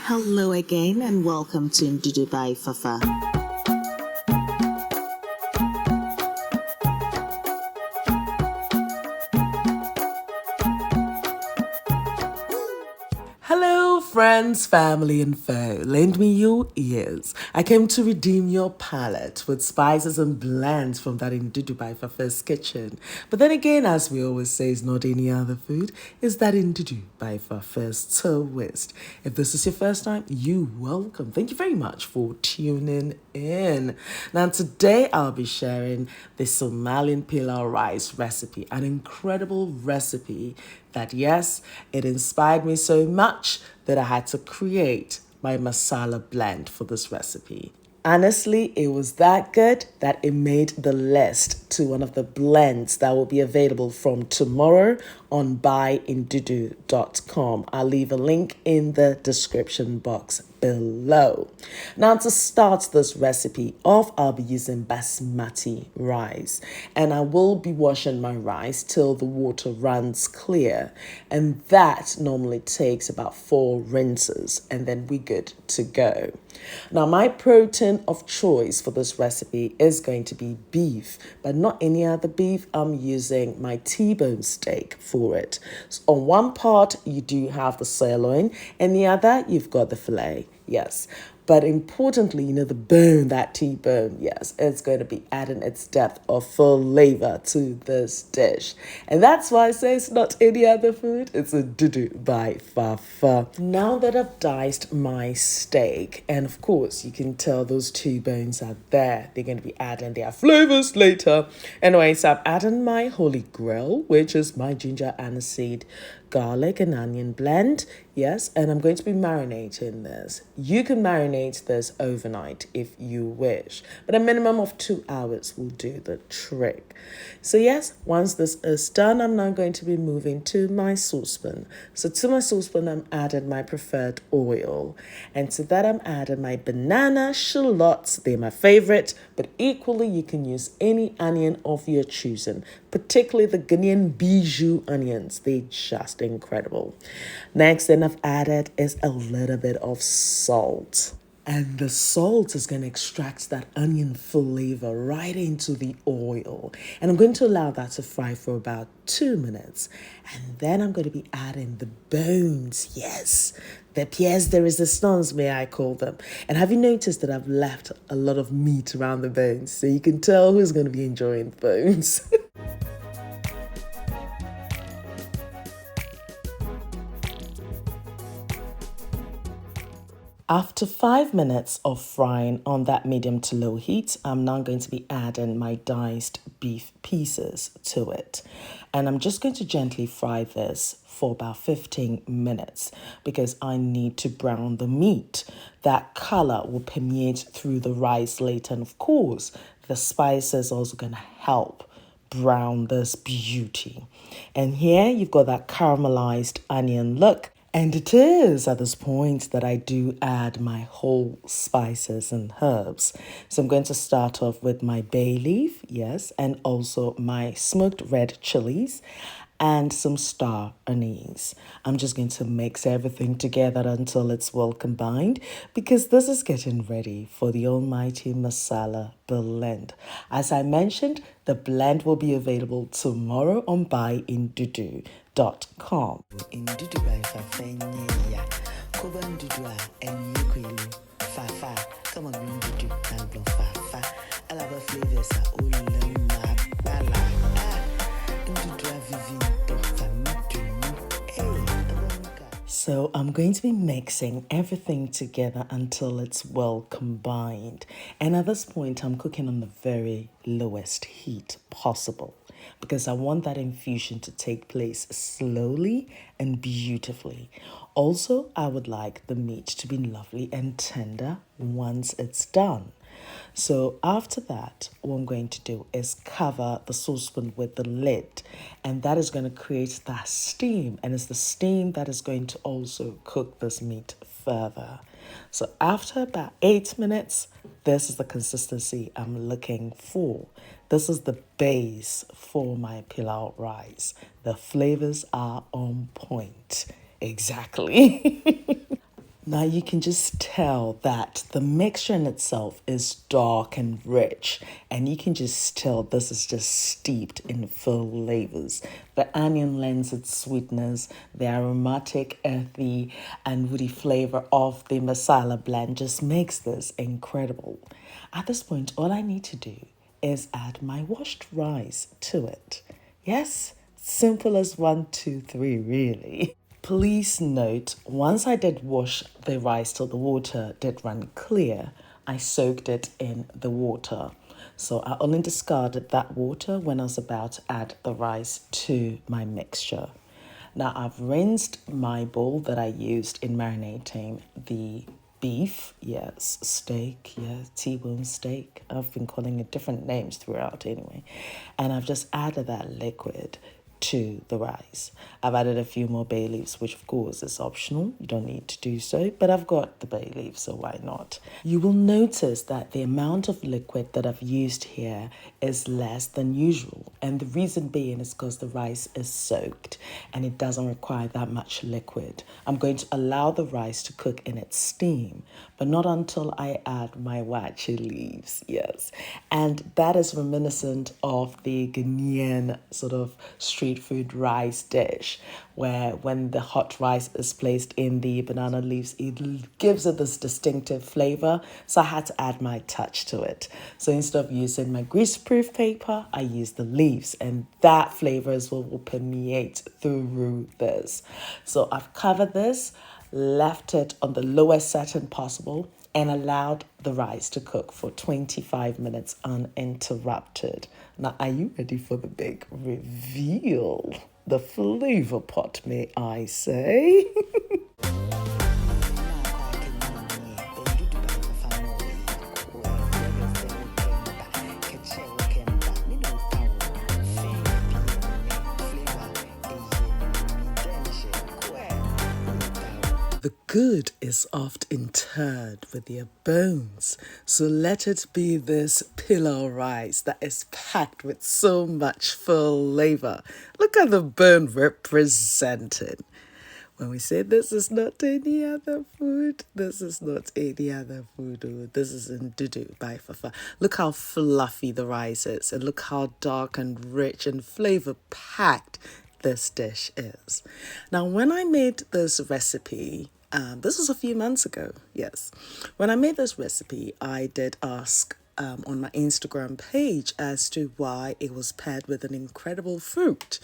Hello again and welcome to Ndudu by Fafa. Hello, friends, family, and foe. Lend me your ears. I came to redeem your palate with spices and blends from that Ndudu by Fafa's kitchen. But then again, as we always say, it's not any other food. It's that Ndudu by Fafa's twist. If this is your first time, you welcome. Thank you very much for tuning in. Now, today I'll be sharing the Somalian Pilau rice recipe, an incredible recipe that, yes, it inspired me so much that I had to create my masala blend for this recipe. Honestly, it was that good that it made the list to one of the blends that will be available from tomorrow on buyndudu.com. I'll leave a link in the description box below. Now, to start this recipe off, I'll be using basmati rice, and I will be washing my rice till the water runs clear, and that normally takes about 4 rinses, and then we're good to go. Now, my protein of choice for this recipe is going to be beef, but not any other beef. I'm using my T-bone steak for it. So on one part, you do have the sirloin, and the other, you've got the filet. Yes. But importantly, the bone, that T-bone, yes, it's going to be adding its depth of flavor to this dish. And that's why I say it's not any other food. It's a Ndudu by Fafa. Now that I've diced my steak, and of course, you can tell those 2 bones are there. They're going to be adding their flavors later. Anyway, so I've added my holy grail, which is my ginger aniseed garlic and onion blend. Yes, and I'm going to be marinating this. You can marinate this overnight if you wish, but a minimum of 2 hours will do the trick. So yes, once this is done, I'm now going to be moving to my saucepan. So to my saucepan, I'm adding my preferred oil, and to that I'm adding my banana shallots. They're my favorite, but equally you can use any onion of your choosing, particularly the Ghanaian bijou onions. They're just incredible. Next thing I've added is a little bit of salt. And the salt is going to extract that onion flavor right into the oil. And I'm going to allow that to fry for about 2 minutes. And then I'm going to be adding the bones. Yes, the pièces de résistance, may I call them. And have you noticed that I've left a lot of meat around the bones? So you can tell who's going to be enjoying the bones. After 5 minutes of frying on that medium to low heat, I'm now going to be adding my diced beef pieces to it. And I'm just going to gently fry this for about 15 minutes because I need to brown the meat. That color will permeate through the rice later. And of course, the spices are also going to help brown this beauty. And here you've got that caramelized onion look. And it is at this point that I do add my whole spices and herbs. So I'm going to start off with my bay leaf, yes, and also my smoked red chilies and some Star Anise. I'm just going to mix everything together until it's well combined because this is getting ready for the almighty masala blend. As I mentioned, the blend will be available tomorrow on buyndudu.com. Ndudu by Fafa, Koba Ndudu and Yukilu Fafa. Come on, Ndudu and Fafa. I love the flavors. So I'm going to be mixing everything together until it's well combined. And at this point, I'm cooking on the very lowest heat possible because I want that infusion to take place slowly and beautifully. Also, I would like the meat to be lovely and tender once it's done. So after that, what I'm going to do is cover the saucepan with the lid, and that is going to create that steam, and it's the steam that is going to also cook this meat further. So after about 8 minutes, this is the consistency I'm looking for. This is the base for my pilau rice. The flavors are on point. Exactly. Now you can just tell that the mixture in itself is dark and rich, and you can just tell this is just steeped in flavors. The onion lends its sweetness, the aromatic, earthy, and woody flavor of the masala blend just makes this incredible. At this point, all I need to do is add my washed rice to it. Yes, simple as 1, 2, 3, really. Please note, once I did wash the rice till the water did run clear, I soaked it in the water. So I only discarded that water when I was about to add the rice to my mixture. Now I've rinsed my bowl that I used in marinating the beef, yes, steak, yes, T-bone steak. I've been calling it different names throughout anyway. And I've just added that liquid to the rice. I've added a few more bay leaves, which of course is optional. You don't need to do so, but I've got the bay leaves, so why not? You will notice that the amount of liquid that I've used here is less than usual. And the reason being is because the rice is soaked and it doesn't require that much liquid. I'm going to allow the rice to cook in its steam, but not until I add my Red Chillies, yes. And that is reminiscent of the Ghanaian sort of street food rice dish, where when the hot rice is placed in the banana leaves, it gives it this distinctive flavor. So I had to add my touch to it. So instead of using my greaseproof paper, I used the leaves, and that flavor is what will permeate through this. So I've covered this, left it on the lowest setting possible, and allowed the rice to cook for 25 minutes uninterrupted. Now, are you ready for the big reveal? The flavor pot, may I say? The good is oft interred with their bones, so let it be this pilau rice that is packed with so much flavor. Look at the bone represented. When we say this is not any other food, this is not any other food. Oh, this is Ndudu by Fafa. Look how fluffy the rice is, and look how dark and rich and flavor packed this dish is. Now, when I made this recipe, this was a few months ago, yes. When I made this recipe, I did ask on my Instagram page as to why it was paired with an incredible fruit.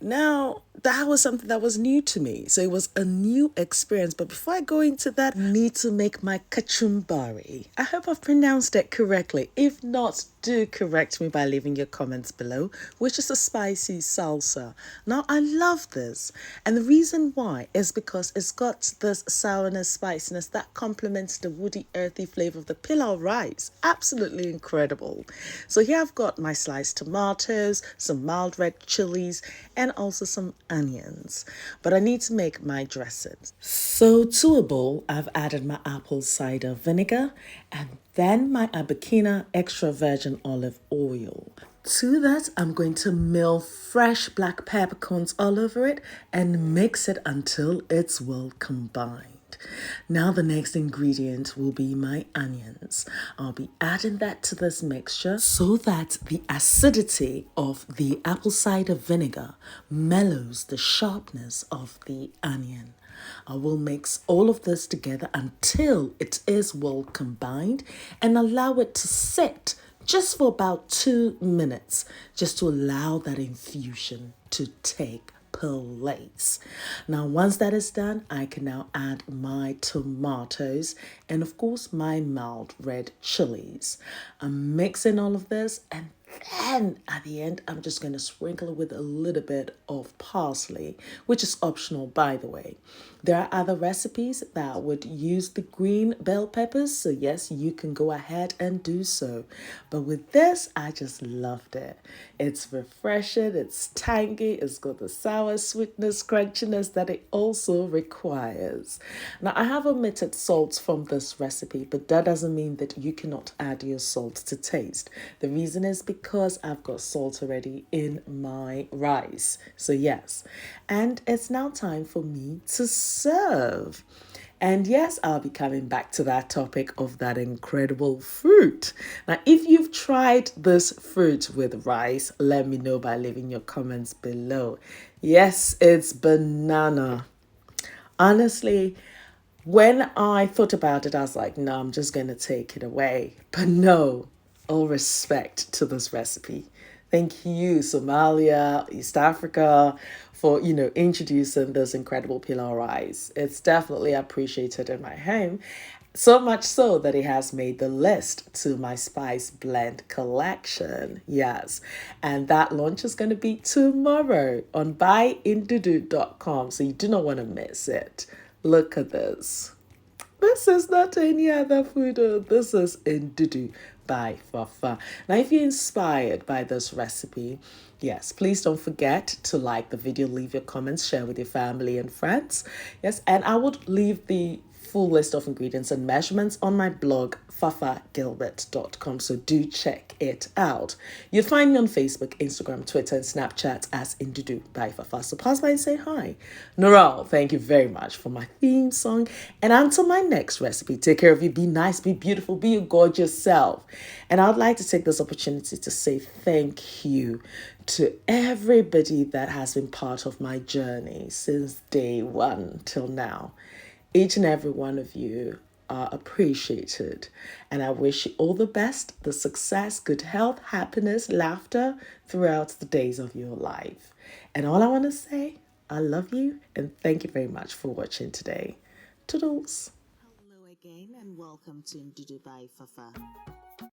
Now, that was something that was new to me. So it was a new experience. But before I go into that, I need to make my Kachumbari. I hope I've pronounced it correctly. If not, do correct me by leaving your comments below, which is a spicy salsa. Now, I love this. And the reason why is because it's got this sourness, spiciness that complements the woody, earthy flavor of the pilau rice. Absolutely incredible. So here I've got my sliced tomatoes, some mild red chilies, and also some onions. But I need to make my dressing. So to a bowl, I've added my apple cider vinegar and then my Abakina extra virgin olive oil. To that, I'm going to mill fresh black peppercorns all over it and mix it until it's well combined. Now the next ingredient will be my onions. I'll be adding that to this mixture so that the acidity of the apple cider vinegar mellows the sharpness of the onion. I will mix all of this together until it is well combined and allow it to sit just for about 2 minutes, just to allow that infusion to take place. Now, once that is done, I can now add my tomatoes and of course my mild red chilies. I'm mixing all of this, and then at the end, I'm just going to sprinkle it with a little bit of parsley, which is optional, by the way. There are other recipes that would use the green bell peppers, so yes, you can go ahead and do so. But with this, I just loved it. It's refreshing, it's tangy, it's got the sour sweetness, crunchiness that it also requires. Now, I have omitted salt from this recipe, but that doesn't mean that you cannot add your salt to taste. The reason is because I've got salt already in my rice. So yes, and it's now time for me to serve. And yes, I'll be coming back to that topic of that incredible fruit. Now, if you've tried this fruit with rice, let me know by leaving your comments below. Yes, it's banana. Honestly, when I thought about it, I was like, no, I'm just going to take it away. But no, all respect to this recipe. Thank you, Somalia, East Africa, for, introducing this incredible pilau rice. It's definitely appreciated in my home. So much so that it has made the list to my spice blend collection. Yes. And that launch is going to be tomorrow on buyindudu.com. So you do not want to miss it. Look at this. This is not any other food. This is Ndudu by Fafa. Now, if you're inspired by this recipe, yes, please don't forget to like the video, leave your comments, share with your family and friends. Yes, and I would leave the full list of ingredients and measurements on my blog, fafagilbert.com. So do check it out. You'll find me on Facebook, Instagram, Twitter, and Snapchat as Ndudu by Fafa. So pass by and say hi. Noral, thank you very much for my theme song. And until my next recipe, take care of you. Be nice, be beautiful, be your gorgeous self. And I'd like to take this opportunity to say thank you to everybody that has been part of my journey since day one till now. Each and every one of you are appreciated. And I wish you all the best, the success, good health, happiness, laughter throughout the days of your life. And all I want to say, I love you and thank you very much for watching today. Toodles. Hello again and welcome to Ndudu by Fafa.